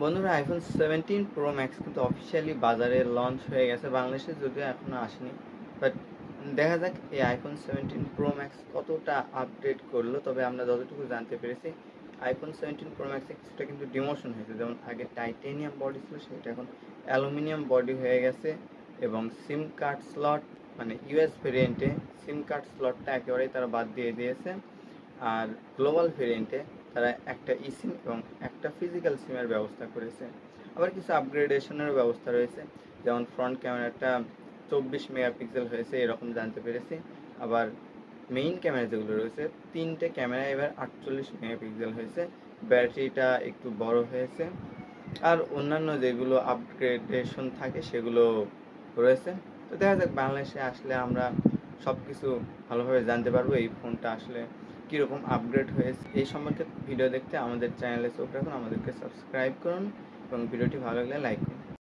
বন্ধুরা, iPhone 17 pro max কিন্তু officially বাজারে লঞ্চ হয়ে গেছে। বাংলাদেশে যদিও এখনও আসেনি, বাট দেখা যাক এই আইফোন 17 প্রো ম্যাক্স কতটা আপডেট করলো। তবে আমরা যতটুকু জানতে পেরেছি, আইফোন 17 প্রো ম্যাক্সে কিছুটা কিন্তু ডিমোশন হয়েছে। যেমন আগে টাইটেনিয়াম বডি ছিল, সেটা এখন অ্যালুমিনিয়াম বডি হয়ে গেছে। এবং সিম কার্ড স্লট, মানে ইউএস ভেরিয়েন্টে সিম কার্ড স্লটটা একেবারেই তারা বাদ দিয়ে দিয়েছে। আর গ্লোবাল ভেরিয়েন্টে তারা একটা ইসিম এবং একটা ফিজিক্যাল সিমের ব্যবস্থা করেছে। আবার কিছু আপগ্রেডেশনের ব্যবস্থা রয়েছে, যেমন ফ্রন্ট ক্যামেরাটা 24 মেগাপিক্সেল হয়েছে এরকম জানতে পেরেছি। আবার মেইন ক্যামেরা যেগুলো রয়েছে, 3টে ক্যামেরা এবার 48 মেগাপিক্সেল হয়েছে। ব্যাটারিটা একটু বড় হয়েছে। আর অন্যান্য যেগুলো আপগ্রেডেশন থাকে সেগুলো রয়েছে। তো দেখা যাক বাংলাদেশে আসলে আমরা সব কিছু ভালোভাবে জানতে পারবো এই ফোনটা আসলে কীরকম আপগ্রেড হয়েছে। এই সম্পর্কে ভিডিও দেখতে আমাদের চ্যানেলে চোখ রাখুন, আমাদেরকে সাবস্ক্রাইব করুন এবং ভিডিওটি ভালো লাগলে লাইক করুন।